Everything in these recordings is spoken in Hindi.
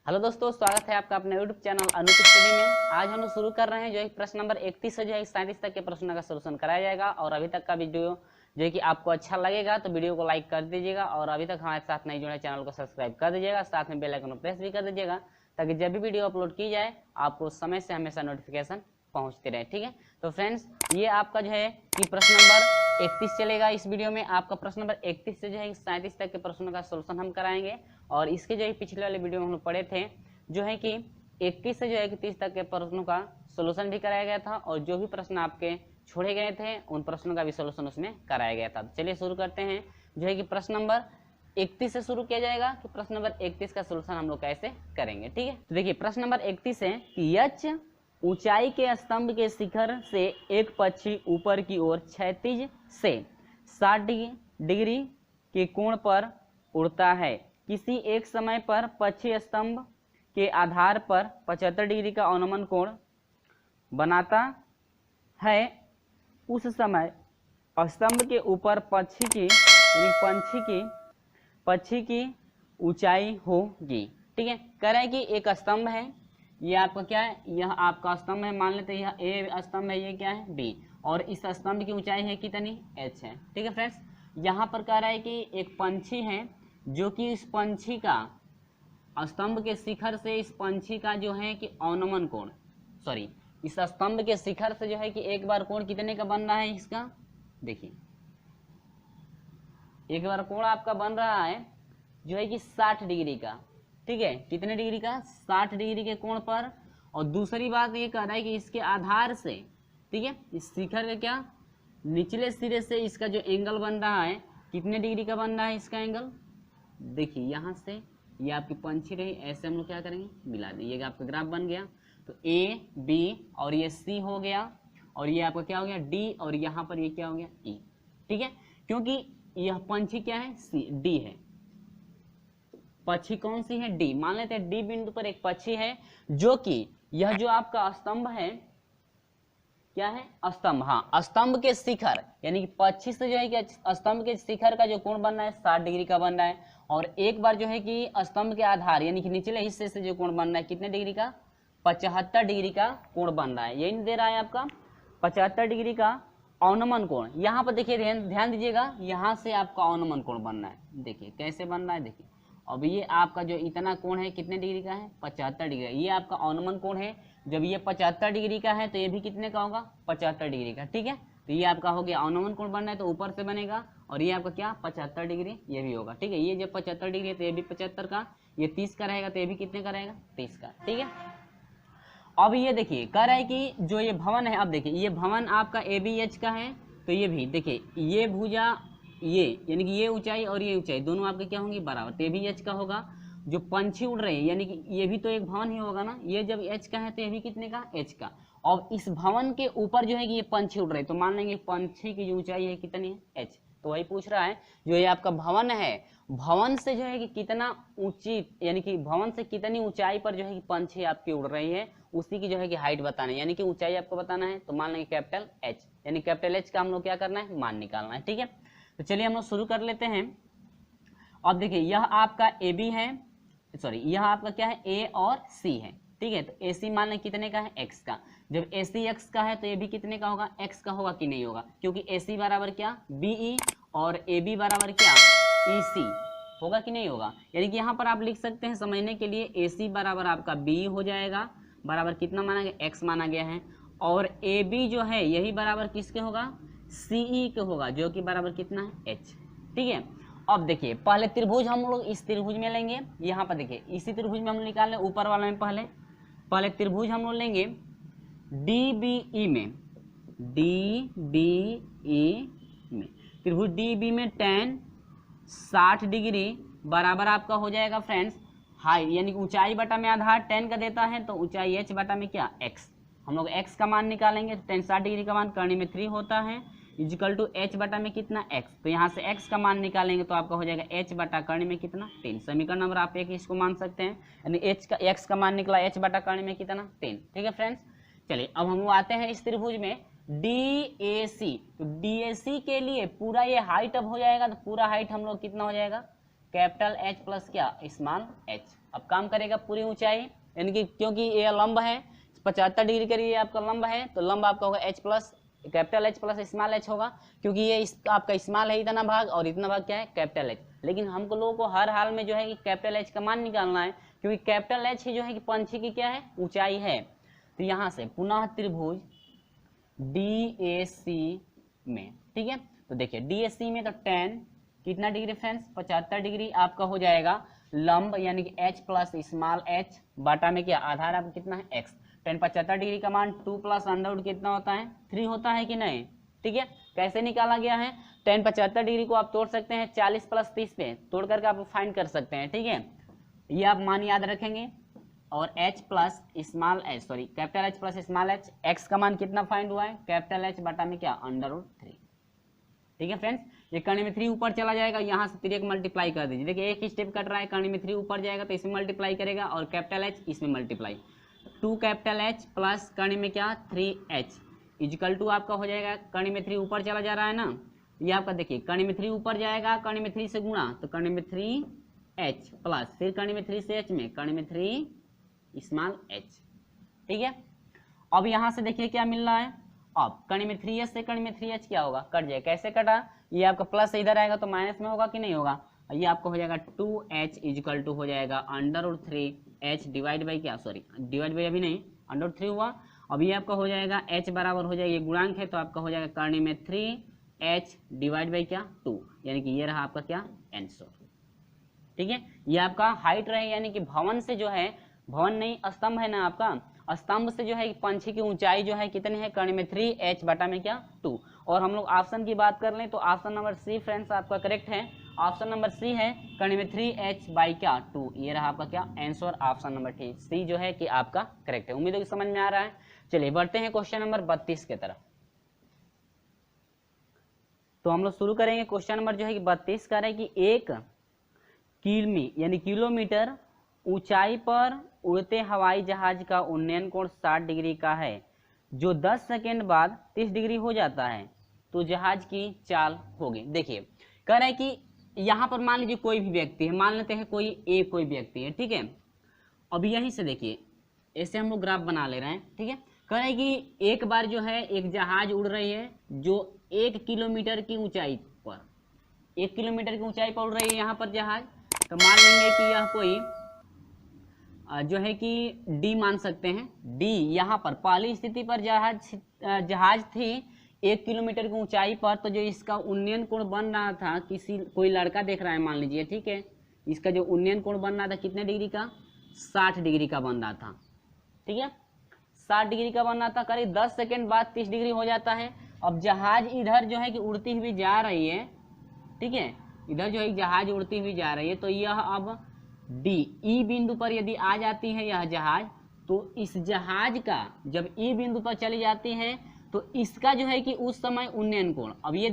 हेलो दोस्तों, स्वागत है आपका अपने यूट्यूब चैनल अनूप स्टडी में। आज हम लोग शुरू कर रहे हैं जो है प्रश्न नंबर 31 से जो है 37 तक के प्रश्नों का सलूशन कराया जाएगा। और अभी तक का वीडियो जो है कि आपको अच्छा लगेगा तो वीडियो को लाइक कर दीजिएगा और अभी तक हमारे साथ नहीं जुड़े चैनल को सब्सक्राइब कर दीजिएगा, साथ में बेल आइकन को प्रेस भी कर दीजिएगा ताकि जब भी वीडियो अपलोड की जाए आपको समय से हमेशा नोटिफिकेशन पहुँचते रहे। ठीक है, तो फ्रेंड्स ये आपका जो है कि प्रश्न नंबर 31 चलेगा। इस वीडियो में आपका प्रश्न नंबर 31 से जो है 37 तक के प्रश्नों का सलूशन हम कराएंगे। और इसके जो है पिछले वाले वीडियो में हम लोग पढ़े थे जो है कि 21 से जो है कि 30 तक के प्रश्नों का सलूशन भी कराया गया था और जो भी प्रश्न आपके छोड़े गए थे उन प्रश्नों का भी सलूशन उसमें कराया गया था। चलिए शुरू करते हैं जो है कि प्रश्न नंबर 31 से शुरू किया जाएगा कि प्रश्न नंबर 31 का सलूशन हम लोग कैसे करेंगे। ठीक है, तो देखिए प्रश्न नंबर 31 है कि यच ऊंचाई के स्तंभ के शिखर से एक पक्षी ऊपर की ओर क्षैतिज से 60 डिग्री के कोण पर उड़ता है। किसी एक समय पर पक्षी स्तंभ के आधार पर 75 डिग्री का अनुमान कोण बनाता है। उस समय स्तंभ के ऊपर पक्षी की ऊंचाई होगी। ठीक है, कह रहे हैं कि एक स्तंभ है, ये आपका क्या है, यह आपका स्तंभ है, मान लेते हैं यह ए स्तंभ है, ये क्या है बी, और इस स्तंभ की ऊंचाई है कितनी एच है। ठीक है फ्रेंड्स, यहाँ पर कह रहा है कि एक पंछी है जो कि इस पंछी का स्तंभ के शिखर से इस पंछी का जो है कि अवनमन कोण इस स्तंभ के शिखर से जो है कि एक बार कोण कितने का बन रहा है इसका, देखिए एक बार कोण आपका बन रहा है जो है कि 60 डिग्री का। ठीक है, कितने डिग्री का, 60 डिग्री के कोण पर। और दूसरी बात ये कह रहा है कि इसके आधार से, ठीक है, इस शिखर का क्या निचले सिरे से इसका जो एंगल बन रहा है कितने डिग्री का बन रहा है इसका एंगल। देखिए यहाँ से ये आपकी पंछी रही, ऐसे हम लोग क्या करेंगे मिला दीजिएगा, आपका ग्राफ बन गया। तो ए बी और ये सी हो गया और ये आपका क्या हो गया डी और यहाँ पर ये क्या हो गया ई। ठीक है, क्योंकि यह पंछी क्या है सी डी है, पक्षी कौन सी है डी, मान लेते हैं डी बिंदु पर एक पक्षी है जो कि यह जो आपका स्तंभ है क्या है स्तंभ, हाँ स्तंभ के शिखर यानी कि पक्षी से जो है कि स्तंभ के शिखर का जो कोण बन रहा है 60 डिग्री का बन रहा है। और एक बार जो है कि स्तंभ के आधार यानी कि निचले हिस्से से जो कोण बन रहा है कितने डिग्री का 75 डिग्री का कोण बन रहा है। यही दे रहा है आपका 75 डिग्री का अवनमन कोण। यहाँ पर देखिए ध्यान दीजिएगा, यहाँ से आपका अवनमन कोण बन रहा है, देखिए कैसे बन रहा है। देखिए अब ये आपका जो इतना कोण है कितने डिग्री का है 75 डिग्री, ये आपका अवनमन कोण है। जब ये 75 डिग्री का है तो ये भी कितने का होगा 75 डिग्री का। ठीक है, तो ये आपका हो गया अवनमन कोण बनना है तो ऊपर से बनेगा और ये आपका क्या 75 डिग्री ये भी होगा। ठीक है, ये जब 75 डिग्री है तो ये भी 75 का, ये 30 का रहेगा तो ये भी कितने का रहेगा 30 का। ठीक है, अब ये देखिए कह रहा है कि जो ये भवन है, अब देखिए ये भवन आपका ABH का है तो ये भी देखिए ये भुजा ये यानी कि ये ऊंचाई और ये ऊंचाई दोनों आपके क्या होंगी बराबर, तो ABH का होगा। जो पंछी उड़ रहे हैं यानी कि ये भी तो एक भवन ही होगा ना, ये जब H का है तो ये भी कितने का H का। और इस भवन के ऊपर जो है कि ये पंछी उड़ रहे हैं तो मान लेंगे पंछी की जो ऊंचाई है कितनी है H। तो वही पूछ रहा है जो ये आपका भवन है, भवन से जो है कि कितना ऊंची यानी कि भवन से कितनी ऊंचाई पर जो है कि पंछी आपकी उड़ रही है उसी की जो है कि हाइट बताना है यानी कि ऊंचाई आपको बताना है। तो मान लेंगे कैपिटल H, यानी कैपिटल H का हम लोग क्या करना है मान निकालना है। ठीक है, तो चलिए हम लोग शुरू कर लेते हैं। अब देखिए यह आपका AB है, यह आपका क्या है A और C है। ठीक है, तो AC मान लें कितने का है X का, जब AC X का है तो ये भी कितने का होगा X का होगा कि नहीं होगा, क्योंकि AC बराबर क्या BE और AB बराबर क्या EC होगा कि नहीं होगा। यानी कि यहाँ पर आप लिख सकते हैं समझने के लिए AC बराबर आपका BE हो जाएगा, बराबर कितना माना गया X माना गया है, और AB जो है यही बराबर किसके होगा CE के होगा जो कि बराबर कितना है H। ठीक है, अब देखिए पहले त्रिभुज हम लोग इस त्रिभुज में लेंगे, यहाँ पर देखिए इसी त्रिभुज में हम निकाल लें ऊपर वाला में पहले त्रिभुज हम लोग लेंगे DBE में, त्रिभुज DB में tan 60 डिग्री बराबर आपका हो जाएगा फ्रेंड्स हाई यानी कि ऊंचाई बटा में आधार tan का देता है तो ऊंचाई H बटा में क्या x, हम लोग x का मान निकालेंगे तो tan 60 डिग्री का मान करने में 3 होता है इजिकल टू H बटा में कितना x, तो यहाँ से x का मान निकालेंगे तो आपका हो जाएगा H बटा करने में कितना 3। समीकरण नंबर आप एक इसको मान सकते हैं, यानी x का मान निकला H बटा करने में कितना 3। ठीक है फ्रेंड्स, चलिए अब हम आते हैं इस त्रिभुज में DAC, तो DAC के लिए पूरा ये हाइट अब हो जाएगा, तो पूरा हाइट हम लोग कितना हो जाएगा कैपिटल एच प्लस क्या स्मॉल एच। अब काम करेगा पूरी ऊंचाई, यानी कि क्योंकि ये लंब है 75 डिग्री का, ये आपका लंब है, तो लंब आपका होगा H plus capital H plus small H होगा, क्योंकि ये आपका स्मॉल है इतना भाग और इतना भाग क्या है कैपिटल एच। लेकिन हमको लोगों को हर हाल में जो है कि कैपिटल एच का मान निकालना है, क्योंकि कैपिटल एच ही जो है कि पंछी की क्या है ऊंचाई है। तो यहाँ से पुनः त्रिभुज DAC में, ठीक है, तो देखिए DAC में तो tan कितना डिग्री फ्रेंड्स 75 डिग्री आपका हो जाएगा लंब, यानी कि h प्लस स्मॉल h बाटा में क्या आधार आपका कितना है x। tan 75 डिग्री का मान 2 प्लस अंडर कितना होता है 3 होता है कि नहीं, ठीक है। कैसे निकाला गया है, tan 75 डिग्री को आप तोड़ सकते हैं 40 प्लस 30 पे, तोड़ करके आप फाइंड कर सकते हैं, ठीक है। ये आप मान याद रखेंगे, और h plus small h sorry capital h plus small h, x का मान कितना फाइंड हुआ है कैपिटल h बटा में क्या अंडर√3, ठीक है फ्रेंड्स। ये कर्णी में 3 ऊपर चला जाएगा, यहाँ से 3 मल्टीप्लाई कर दीजिए, देखिए एक ही स्टेप कट रहा है, कर्णी में 3 ऊपर जाएगा तो इसमें मल्टीप्लाई करेगा और कैपिटल h इसमें multiply, 2 capital h plus Karni में क्या 3h इजिकल टू आपका हो जाएगा, कर्णी में 3 ऊपर चला जा रहा है ना, ये आपका देखिए कर्णी में 3 ऊपर जाएगा, कर्णी में 3 से गुणा तो कर्णी में 3h प्लस फिर कर्णी में 3 से h में कर्णी में 3 स्मॉल h, ठीक है। अब यहाँ से देखिए क्या मिल रहा है, अब कर्णी में 3h से कर्णी में 3h क्या होगा कट जाए, कैसे कटा, ये आपका प्लस इधर आएगा तो माइनस में होगा कि नहीं होगा, ये आपको हो जाएगा 2h इजिकल टू हो जाएगा अंडर√3h डिवाइड बाई क्या सॉरी डिवाइड बाई अभी नहीं अंडर√3 हुआ। अब ये आपका हो जाएगा h बराबर हो जाएगा, ये गुणांक है तो आपका हो जाएगा कर्णी में 3h डिवाइड बाई क्या 2, यानी कि ये रहा आपका क्या आंसर, ठीक है। ये आपका हाइट रहे, यानी कि भवन से जो है, भवन नहीं स्तंभ है ना आपका, स्तंभ से जो है पंछी की ऊंचाई जो है कितनी है कर्णी में 3h बटा में क्या 2। और हम लोग ऑप्शन की बात कर लें तो ऑप्शन नंबर सी फ्रेंड्स आपका करेक्ट है, ऑप्शन नंबर सी है कर्णी में 3h बाई क्या 2, ये रहा आपका क्या आंसर, ऑप्शन नंबर सी जो है कि आपका करेक्ट है। उम्मीद है कि समझ में आ रहा है। चलिए बढ़ते हैं क्वेश्चन नंबर 32 के तरफ। तो हम लोग शुरू करेंगे क्वेश्चन नंबर जो है कि 32 का है कि 1 किमी यानी किलोमीटर ऊंचाई पर उड़ते हवाई जहाज का उन्नयन कोण 60 डिग्री का है, जो 10 सेकेंड बाद 30 डिग्री हो जाता है, तो जहाज की चाल होगी। देखिए कह रहा है कि यहाँ पर मान लीजिए कोई भी व्यक्ति है, मान लेते हैं कोई व्यक्ति है, ठीक है। अब यहीं से देखिए ऐसे हम लोग ग्राफ बना ले रहे हैं, ठीक है। कह रहे हैं कि एक बार जो है एक जहाज उड़ रही है जो 1 किलोमीटर की ऊंचाई पर, 1 किलोमीटर की ऊंचाई पर उड़ रही है यहाँ पर जहाज, तो मान लेंगे कि यह कोई जो है कि डी मान सकते हैं, डी यहाँ पर पहली स्थिति पर जहाज थी 1 किलोमीटर की ऊंचाई पर, तो जो इसका उन्नयन कोण बन रहा था, कोई लड़का देख रहा है मान लीजिए, ठीक है, इसका जो उन्नयन कोण बन रहा था कितने डिग्री का 60 डिग्री का बन रहा था, ठीक है 60 डिग्री का बन रहा था। करीब 10 सेकेंड बाद 30 डिग्री हो जाता है। अब जहाज इधर जो है कि उड़ती हुई जा रही है, ठीक है, इधर जो है जहाज उड़ती हुई जा रही है, तो यह अब डी ई बिंदु पर यदि आ जाती है यह जहाज, तो इस जहाज का जब ई बिंदु पर चली जाती है तो इसका जो है कि उस समय उन्नयन कोण, अब ये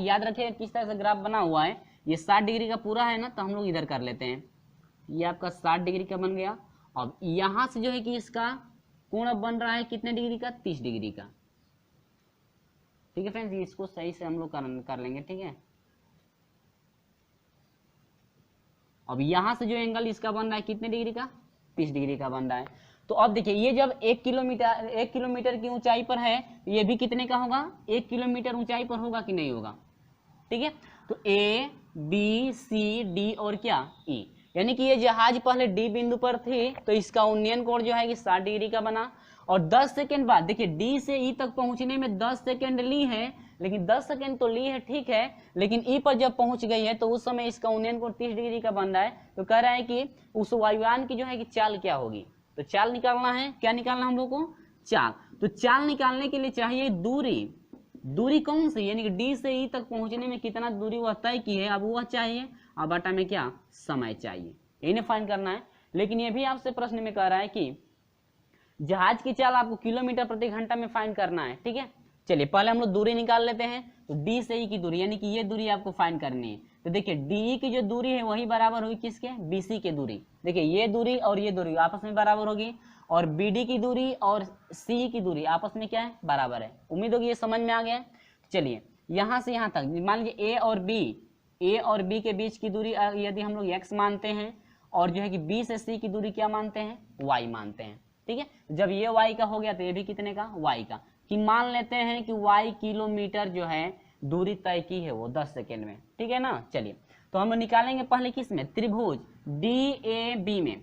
याद रखिए किस तरह से ग्राफ बना हुआ है, ये 60 डिग्री का पूरा है ना, तो हम लोग इधर कर लेते हैं, ये आपका 60 डिग्री का बन गया। अब यहाँ से जो है कि इसका कोण अब बन रहा है कितने डिग्री का 30 डिग्री का, ठीक है फ्रेंड्स, इसको सही से हम लोग कर लेंगे, ठीक है। अब यहां से जो एंगल इसका बन रहा है कितने डिग्री का 30 डिग्री का बन रहा है। तो अब देखिए ये जब 1 किलोमीटर की ऊंचाई पर है, ये भी कितने का होगा 1 किलोमीटर ऊंचाई पर होगा कि नहीं होगा, ठीक है। तो ए बी सी डी और क्या ई, यानी कि ये जहाज पहले डी बिंदु पर थी, तो इसका उन्नयन कोण जो है कि 60 डिग्री का बना, और 10 सेकेंड बाद देखिए डी से ई तक पहुंचने में 10 सेकेंड ली है, लेकिन 10 सेकेंड तो ली है ठीक है, लेकिन ई पर जब पहुंच गई है तो उस समय इसका उन्नयन कोण 30 डिग्री का बन रहा है। तो कह रहा है कि उस वायुयान की जो है कि चाल क्या होगी, तो चाल निकालना है, क्या निकालना हम लोग को चाल। तो चाल निकालने के लिए चाहिए दूरी कौन सी, यानी कि डी से ई तक पहुंचने में कितना दूरी वह तय की है, अब वह चाहिए, और बटा में क्या समय चाहिए, इन्हें फाइंड करना है। लेकिन ये भी आपसे प्रश्न में कह रहा है कि जहाज की चाल आपको किलोमीटर प्रति घंटा में फाइंड करना है, ठीक है। चलिए पहले हम लोग दूरी निकाल लेते हैं, तो डी से ई की दूरी, यानी कि ये दूरी आपको फाइंड करनी है। तो देखिए डी की जो दूरी है वही बराबर होगी किसके, बीसी की दूरी। देखिए ये दूरी और ये दूरी आपस में बराबर होगी, और बीडी की दूरी और सी की दूरी आपस में क्या है बराबर है। उम्मीद होगी ये समझ में आ गया। चलिए यहाँ से यहाँ तक मान लीजिए ए और बी ए और बी के बीच की दूरी यदि हम लोग x मानते हैं और जो है कि बी से सी की दूरी क्या मानते हैं, y मानते हैं। ठीक है, जब ये y का हो गया तो ये भी कितने का, y का, कि मान लेते हैं कि y किलोमीटर जो है दूरी तय की है वो 10 सेकेंड में। ठीक है ना, चलिए तो हम निकालेंगे पहले किस में, त्रिभुज DAB में,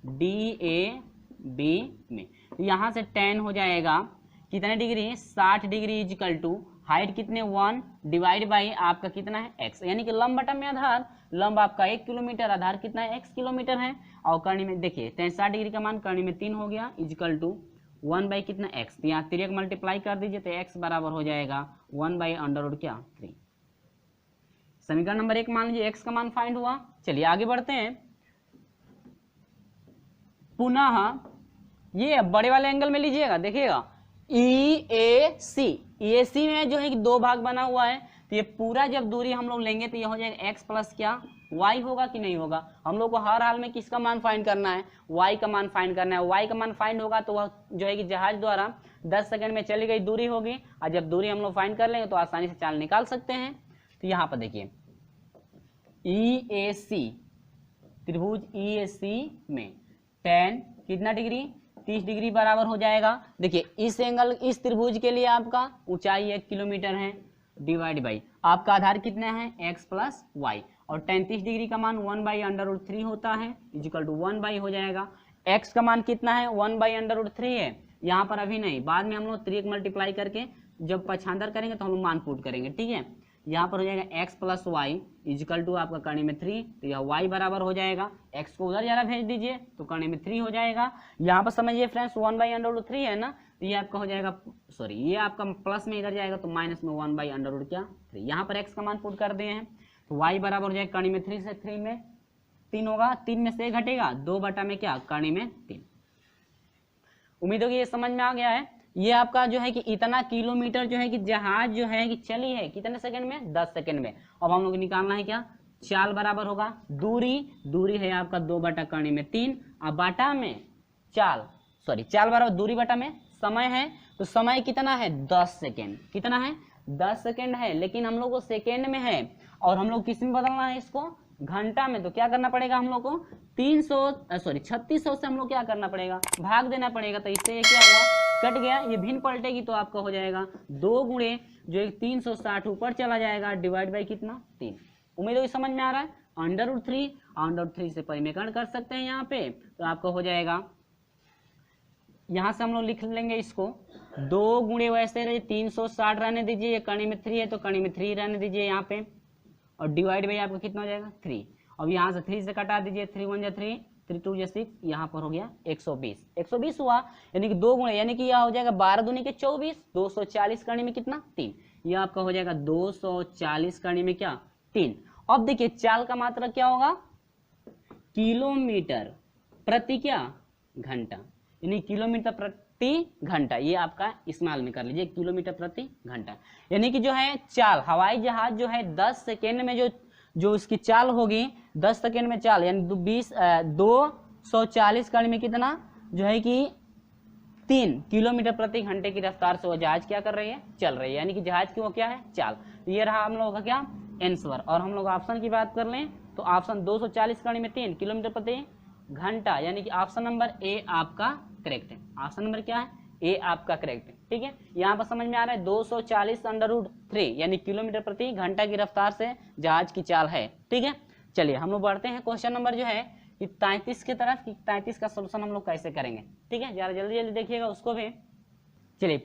DAB में। तो यहाँ से tan हो जाएगा कितने degree, 60 degree equal to height कितने 1 डिवाइड बाई आपका कितना है x, यानी कि लंब बटा में आधार, लंब आपका 1 किलोमीटर, आधार कितना है x किलोमीटर है, और कर्णी में देखिए 60 डिग्री का मान कर्णी में 3 हो गया इजिकल टू 1 बाई कितना x, तो यहाँ 3 मल्टीप्लाई कर दीजिए तो x बराबर हो जाएगा 1 बाई अंडर रूट क्या 3। समीकरण नंबर 1 मान लीजिए x का मान फाइंड हुआ। चलिए आगे बढ़ते हैं, पुनः ये बड़े वाले एंगल में लीजिएगा, देखिएगा EAC में जो है कि 2 भाग बना हुआ है, तो ये पूरा जब दूरी हम लोग लेंगे तो ये हो जाएगा x प्लस क्या y होगा कि नहीं होगा। हम लोग को हर हाल में किसका मान फाइंड करना है, y का मान फाइंड करना है। y का मान फाइंड होगा तो वह जो है कि जहाज द्वारा 10 सेकंड में चली गई दूरी होगी, और जब दूरी हम लोग फाइंड कर लेंगे तो आसानी से चाल निकाल सकते हैं। तो यहाँ पर देखिए EAC, त्रिभुज EAC में tan कितना डिग्री, 30 डिग्री बराबर हो जाएगा। देखिए इस एंगल, इस त्रिभुज के लिए आपका ऊंचाई 1 किलोमीटर है, डिवाइड बाई आपका आधार कितना है x प्लस वाई, और tan 30 डिग्री का मान 1 बाई अंडर रूट 3 होता है इजिकल टू 1 बाई हो जाएगा। x का मान कितना है 1 बाई अंडर रूट 3 है, यहाँ पर अभी नहीं, बाद में हम लोग 3 मल्टीप्लाई करके जब पक्षांतर करेंगे तो हम लोग मान पुट करेंगे। ठीक है, यहाँ पर हो जाएगा x plus Y equal to आपका कर्णी में 3, तो यह y बराबर हो जाएगा, x को उधर जरा भेज दीजिए तो कर्णी में 3 हो जाएगा। यहाँ पर समझिए फ्रेंड्स 1 बाई अंडर रूट 3 है ना, तो ये आपका हो जाएगा, सॉरी ये आपका प्लस में इधर जाएगा तो माइनस में 1 बाई अंडर रूट क्या 3। यहाँ पर x का मान पुट कर दिए हैं तो y बराबर हो जाएगा कर्णी में 3 से 3 में 3 होगा, 3 में से घटेगा 2 बटा में क्या कर्णी में 3। उम्मीद होगी ये समझ में आ गया है। ये आपका जो है कि इतना किलोमीटर जो है कि जहाज जो है कि चली है कितने सेकंड में, 10 सेकंड में। अब हम लोग निकालना है क्या, चाल बराबर होगा दूरी है आपका 2 बटा कर्णी में 3, और बाटा में चाल, सॉरी चाल बराबर दूरी बटा में समय है, तो समय कितना है 10 सेकेंड, कितना है 10 सेकेंड है, लेकिन हम लोग को सेकेंड में है और हम लोग किस में बदलना है इसको, घंटा में। तो क्या करना पड़ेगा हम लोग को 3600 से हम लोग क्या करना पड़ेगा, भाग देना पड़ेगा। तो इससे ये क्या हुआ, कट गया, ये भिन्न पलटेगी तो आपका हो जाएगा 2 गुणे जो 360 ऊपर चला जाएगा डिवाइड बाई कितना 3। उम्मीद है समझ में आ रहा है। अंडर रूट 3 से परिमेकरण कर सकते हैं यहाँ पे, तो आपका हो जाएगा, यहाँ से हम लोग लिख लेंगे इसको 2 गुणे वैसे रहे 360 रहने दीजिए, ये कर्णी में 3 है तो कर्णी में 3 रहने दीजिए यहाँ पे, और डिवाइड बाई आपका कितना हो जाएगा 3। अब यहाँ से 3 से कटा दीजिए, 3 1 जा 3, 3 2 जा 6, यहाँ पर हो गया 120 हुआ, यानी कि 2 गुणे, यानी कि यह हो जाएगा 12 दूनी के 24, 240 कर्णी में कितना 3, यह आपका हो जाएगा 240 कर्णी में क्या 3। अब देखिए चाल का मात्रा क्या होगा, किलोमीटर प्रति क्या घंटा, यानी किलोमीटर प्रति घंटा, ये आपका इस्तेमाल में कर लीजिए किलोमीटर प्रति घंटा। यानी कि जो है चाल, हवाई जहाज जो है 10 सेकेंड में जो इसकी चाल होगी 10 सेकेंड में चाल, यानी 240 कर्णी में कितना जो है कि 3 किलोमीटर प्रति घंटे की रफ्तार से वो जहाज क्या कर रही है, चल रही है, यानी कि जहाज की वो क्या है चाल। ये रहा हम लोगों का क्या आंसर। और हम लोग ऑप्शन की बात कर लें तो ऑप्शन 240 कर्णी में 3 किलोमीटर प्रति घंटा, यानी कि ऑप्शन नंबर ए आपका करेक्ट है। ऑप्शन नंबर क्या है, ए आपका करेक्ट है। ठीक है, यहाँ पर समझ में आ रहा है 240 अंडर रूट 3 यानी किलोमीटर प्रति घंटा की रफ्तार से जहाज की चाल है। ठीक है, चलिए हम लोग बढ़ते हैं क्वेश्चन नंबर जो है कि 33 की तरफ, कि 33 का सोल्यूशन हम लोग कैसे करेंगे। ठीक है, जरा जल्दी जल्दी देखिएगा उसको भी। चलिए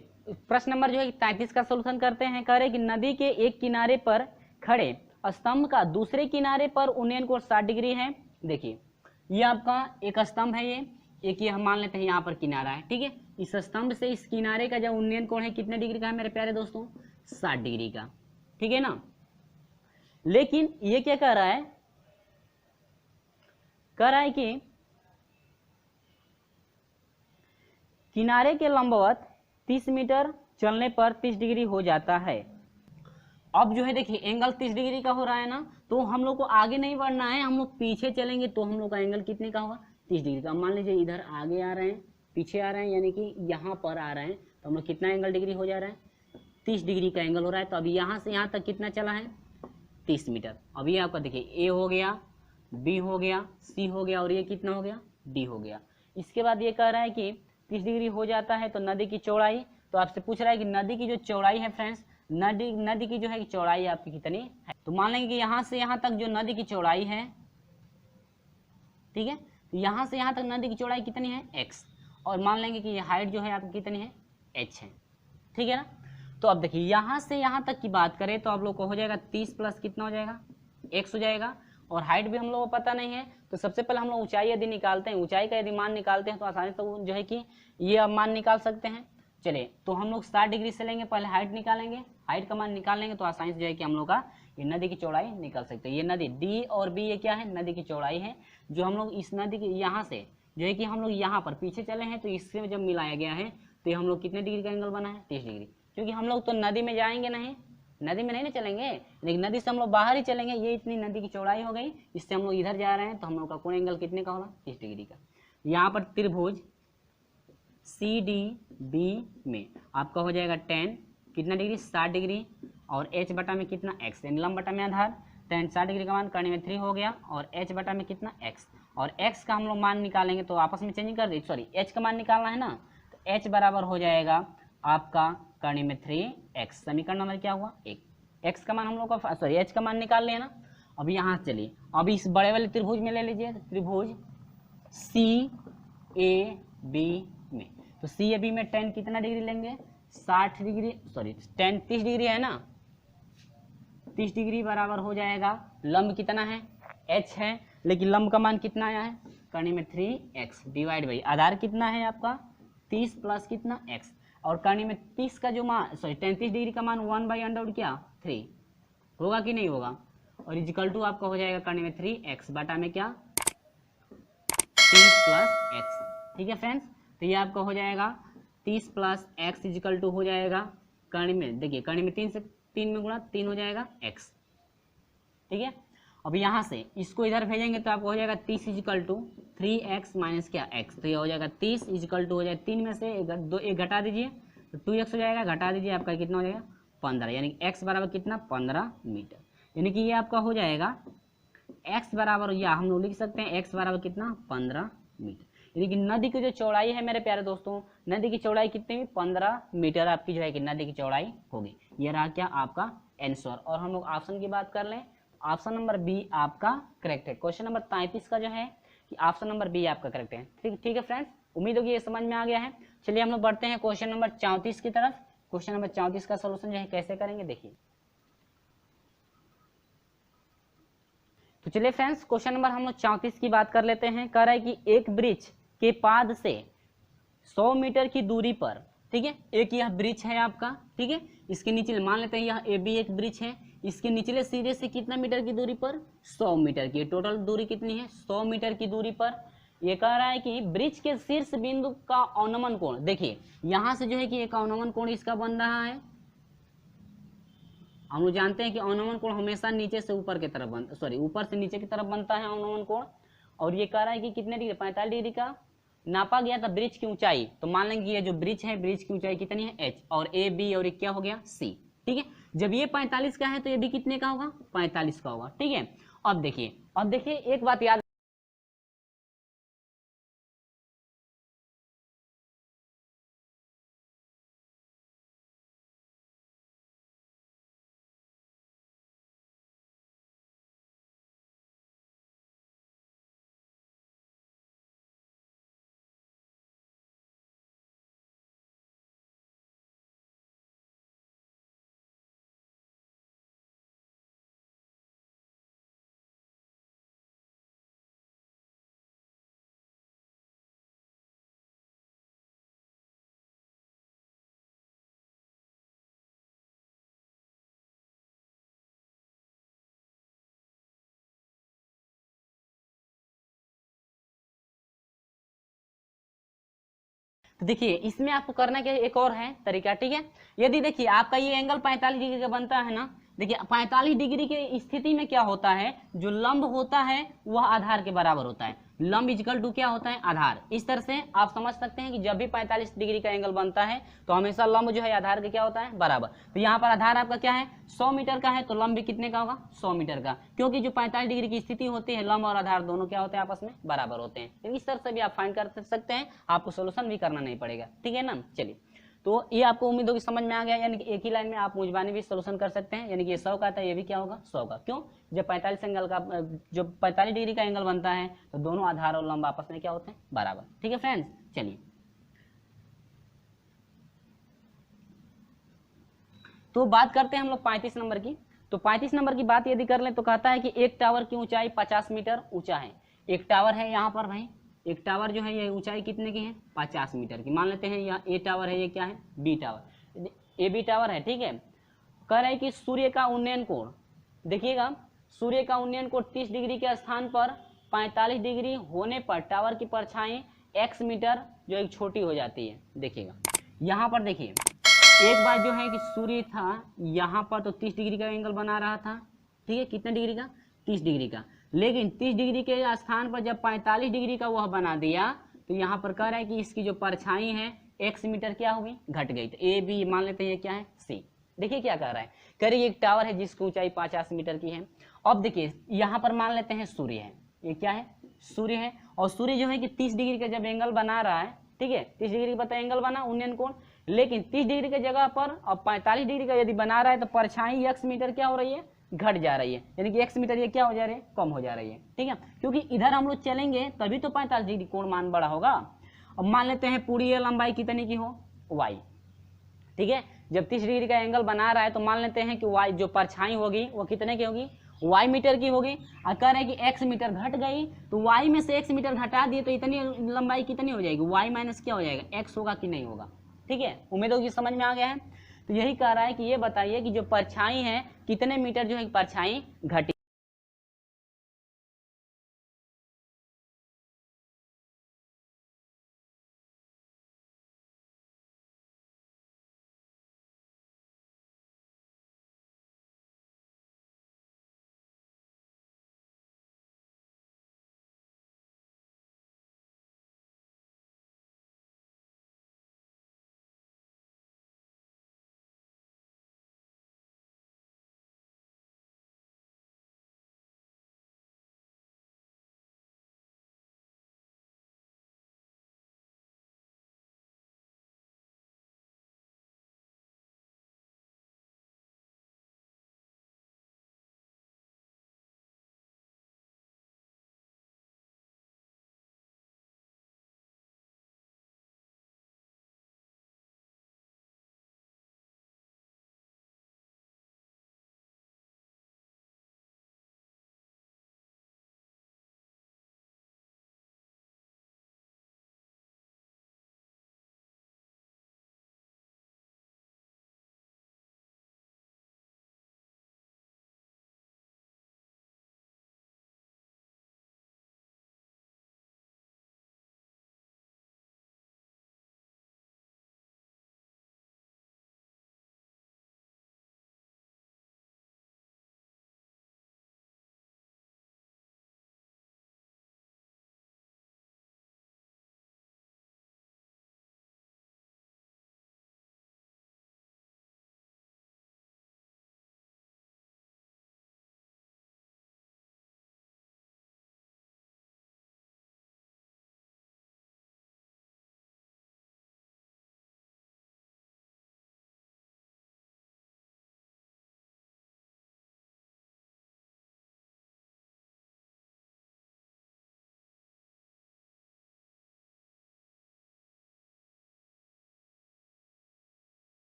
प्रश्न नंबर जो है 33 का सोल्यूशन करते हैं। कह रहे कि नदी के एक किनारे पर खड़े स्तंभ का दूसरे किनारे पर उन्नयन कोण 60 डिग्री है। देखिए ये आपका एक स्तंभ है, ये एक ये हम मान लेते हैं यहाँ पर किनारा है। ठीक है, इस स्तंभ से इस किनारे का जो उन्नयन कोण है कितने डिग्री का है मेरे प्यारे दोस्तों, 60 डिग्री का। ठीक है ना, लेकिन ये क्या कह रहा है, कह रहा है कि किनारे के लंबवत 30 मीटर चलने पर 30 डिग्री हो जाता है। अब जो है देखिए एंगल 30 डिग्री का हो रहा है ना, तो हम लोग को आगे नहीं बढ़ना है, हम लोग पीछे चलेंगे तो हम लोग का एंगल कितने का होगा, 30 डिग्री का। मान लीजिए इधर आगे आ रहे हैं, पीछे आ रहे हैं, यानी कि यहाँ पर आ रहे हैं, तो हम लोग कितना एंगल डिग्री हो जा रहा है, 30 डिग्री का एंगल हो रहा है। तो अभी यहाँ से यहाँ तक कितना चला है, 30 मीटर। अब ये आपका देखिए ए हो गया, बी हो गया, सी हो गया और ये कितना हो गया, डी हो गया। इसके बाद ये कह रहा है कि 30 डिग्री हो जाता है तो नदी की चौड़ाई, तो आपसे पूछ रहा है कि नदी की जो चौड़ाई है फ्रेंड्स, नदी की जो है चौड़ाई आपकी कितनी है। तो मान लेंगे कि यहाँ से यहाँ तक जो नदी की चौड़ाई है, ठीक है, तो यहाँ से यहाँ तक नदी की चौड़ाई कितनी है, x, और मान लेंगे कि हाइट जो है आपकी कितनी है, h है, ठीक है ना। तो अब देखिए यहाँ से यहाँ तक की बात करें तो आप लोग को हो जाएगा 30 प्लस कितना हो जाएगा, x हो जाएगा, और हाइट भी हम लोग को पता नहीं है। तो सबसे पहले हम लोग ऊंचाई यदि निकालते हैं, ऊंचाई का यदि मान निकालते हैं तो आसानी से जो है कि ये अब मान निकाल सकते हैं। चलिए तो हम लोग 60 डिग्री से लेंगे, पहले हाइट निकालेंगे, हाइट का मान निकाल लेंगे तो आसानी से जो है कि हम लोग का ये नदी की चौड़ाई निकाल सकते हैं। ये नदी डी और बी ये क्या है, नदी की चौड़ाई है, जो हम लोग इस नदी की यहाँ से जो है कि हम लोग यहाँ पर पीछे चले हैं तो इससे जब मिलाया गया है तो ये हम लोग कितने डिग्री का एंगल बना है, 30 डिग्री। क्योंकि हम लोग तो नदी में जाएंगे नहीं, नदी में नहीं ना चलेंगे, लेकिन नदी से हम लोग बाहर ही चलेंगे। ये इतनी नदी की चौड़ाई हो गई, इससे हम लोग इधर जा रहे हैं तो हम लोग का कोण एंगल कितने का होगा, 30 डिग्री का। यहाँ पर त्रिभुज सी डी बी में आपका हो जाएगा tan कितना डिग्री, 60 डिग्री, और h बटा में कितना x, यानी लंब बटा में आधार, tan 60 डिग्री का मान करने में 3 हो गया, और h बटा में कितना x, और x का हम लोग मान निकालेंगे तो आपस में चेंजिंग कर दी, सॉरी h का मान निकालना है ना, तो h बराबर हो जाएगा आपका करने में 3x, समीकरण नंबर क्या हुआ 1। x का मान हम लोग का सॉरी h का मान निकाल लिया ना। अब यहाँ चलिए अब इस बड़े वाले त्रिभुज में ले लीजिए, त्रिभुज सी ए बी में, तो सी ए बी में tan कितना डिग्री लेंगे, 60 डिग्री, सॉरी tan 30 डिग्री है ना, 30 डिग्री बराबर हो जाएगा, लंब कितना है h है, लेकिन लंब का मान कितना आया है, करने में 3x डिवाइड बाई आधार कितना है आपका 30 प्लस कितना x, और करने में 30 का जो मान सॉरी tan 30 डिग्री का मान 1/√3 क्या 3 होगा कि नहीं होगा, और इजिकल टू आपका हो जाएगा करने में 3x बटा में क्या 30 प्लस x। ठीक है फ्रेंड्स, तो ये आपका हो जाएगा 30 प्लस x इजिकल टू हो जाएगा करने में, देखिए करने में 3 से 3 में गुणा 3 हो जाएगा x, ठीक है। अब यहाँ से इसको इधर भेजेंगे तो आपको हो जाएगा 30 इजिकल टू 3x माइनस क्या x, तो ये हो जाएगा 30 इजिकल टू हो जाएगा 3 में से एक घटा दीजिए तो 2x हो जाएगा, घटा दीजिए आपका कितना हो जाएगा 15, यानी x बराबर कितना 15 मीटर, यानी कि ये आपका हो जाएगा x बराबर, या हम लोग लिख सकते हैं x बराबर कितना 15 मीटर। यानी कि नदी की जो चौड़ाई है मेरे प्यारे दोस्तों, नदी की चौड़ाई कितनी हुई 15 मीटर आपकी जो है कि नदी की चौड़ाई होगी। ये रहा क्या आपका आंसर। और हम लोग ऑप्शन की बात कर लें, ऑप्शन नंबर बी आपका करेक्ट है। क्वेश्चन नंबर 33 का जो है कि ऑप्शन नंबर बी आपका करेक्ट है। ठीक है फ्रेंड्स, उम्मीद होगी ये समझ में आ गया है। चलिए हम लोग बढ़ते हैं क्वेश्चन नंबर 34 की तरफ। क्वेश्चन नंबर 34 का सोल्यूशन जो है कैसे करेंगे देखिए। तो चलिए फ्रेंड्स क्वेश्चन नंबर हम लोग 34 की बात कर लेते हैं। कह रहा है कि एक ब्रिज के पाद से 100 मीटर की दूरी पर, ठीक है, एक यह ब्रिज है आपका, ठीक है, इसके नीचे मान लेते हैं यह ए बी एक ब्रिज है, इसके निचले सिरे से कितना मीटर की दूरी पर 100 मीटर की, टोटल दूरी कितनी है 100 मीटर की दूरी पर। ये कह रहा है कि ब्रिज के शीर्ष बिंदु का अवनमन कोण, देखिए यहां से जो है कि एक अवनमन कोण इसका बन रहा है। हम लोग जानते हैं कि अवनमन कोण हमेशा नीचे से ऊपर की तरफ ऊपर से नीचे की तरफ बनता है अवनमन कोण। और ये कह रहा है कि कितने डिग्री 45 डिग्री का नापा गया था ब्रिज की ऊंचाई। तो मान लेंगे ये जो ब्रिज है ब्रिज की ऊंचाई कितनी है h, और ए बी और क्या हो गया c, ठीक है। जब ये 45 का है तो ये भी कितने का होगा 45 का होगा, ठीक है। अब देखिए एक बात याद, तो देखिए इसमें आपको करना क्या है, एक और है तरीका, ठीक है। यदि देखिए आपका ये एंगल 45 डिग्री का बनता है ना, देखिए 45 डिग्री के स्थिति में क्या होता है, जो लंब होता है वह आधार के बराबर होता है। लंब इक्वल टू क्या होता है, आधार। इस तरह से आप समझ सकते हैं कि जब भी 45 डिग्री का एंगल बनता है तो हमेशा लंब जो है आधार के क्या होता है, बराबर। तो यहाँ पर आधार आपका क्या है, 100 मीटर का है, तो लंब भी कितने का होगा, 100 मीटर का, क्योंकि जो 45 डिग्री की स्थिति होती है लंब और आधार दोनों क्या होते हैं, आपस में बराबर होते हैं। तो इस तरह से भी आप फाइंड कर सकते हैं, आपको सोल्यूशन भी करना नहीं पड़ेगा, ठीक है ना। चलिए, तो ये आपको उम्मीद होगी समझ में आ गया, यानी कि एक ही लाइन में आप मुझबानी भी सोल्यूशन कर सकते हैं। यानी कि ये 100 का था, ये भी क्या होगा, 100 का। क्यों, जब 45 एंगल का जो 45 डिग्री का एंगल बनता है तो दोनों आधार और लंब आपस में क्या होते हैं, बराबर। ठीक है फ्रेंड्स, चलिए तो बात करते हैं हम लोग 35 नंबर की। तो 35 नंबर की बात यदि कर लें तो कहता है कि एक टावर की ऊंचाई 50 मीटर ऊंचा है। एक टावर है यहाँ पर भाई, एक टावर जो है ये ऊंचाई कितने की है, 50 मीटर की। मान लेते हैं यहाँ ए टावर है, ये क्या है, B tower, A B tower है, ठीक है। कह रहा है कि सूर्य का उन्नयन कोण, देखिएगा सूर्य का उन्नयन कोण 30 डिग्री के स्थान पर 45 डिग्री होने पर टावर की परछाई x मीटर जो एक छोटी हो जाती है। देखिएगा यहाँ पर देखिए, एक बार जो है कि सूर्य था यहाँ पर तो 30 डिग्री का एंगल बना रहा था, ठीक है, कितने डिग्री का, 30 डिग्री का। लेकिन 30 डिग्री के स्थान पर जब 45 डिग्री का वह बना दिया तो यहाँ पर कह रहा है कि इसकी जो परछाई है x मीटर क्या हुई, घट गई। तो ए बी मान लेते हैं ये क्या है, सी। देखिए क्या कह रहा है, कह रही एक टावर है जिसकी ऊंचाई 50 मीटर की है। अब देखिए यहाँ पर मान लेते हैं सूर्य है, ये क्या है, सूर्य है। और सूर्य जो है कि 30 डिग्री का जब एंगल बना रहा है, ठीक है, 30 डिग्री का एंगल बना उन्नयन कोण, लेकिन 30 डिग्री की जगह पर अब 45 डिग्री का यदि बना रहा है तो परछाई x मीटर क्या हो रही है, घट जा रही है। यानी कि x मीटर ये क्या हो जा रही है, कम हो जा रही है, ठीक है, क्योंकि इधर हम लोग चलेंगे तभी तो 45 डिग्री कोण मान बड़ा होगा। अब मान लेते हैं पूरी ये लंबाई कितने की हो, y, ठीक है। जब 30 डिग्री का एंगल बना रहा है तो मान लेते हैं कि y जो परछाई होगी वो कितने की होगी, y मीटर की होगी। और कह रहे हैं कि x मीटर घट गई तो y में से x मीटर घटा दिए तो इतनी लंबाई कितनी हो जाएगी, y माइनस क्या हो जाएगा, x होगा कि नहीं होगा। ठीक है, उम्मीद होगी समझ में आ गया है। तो यही कह रहा है कि ये बताइए कि जो परछाई है कितने मीटर जो है परछाई घटी।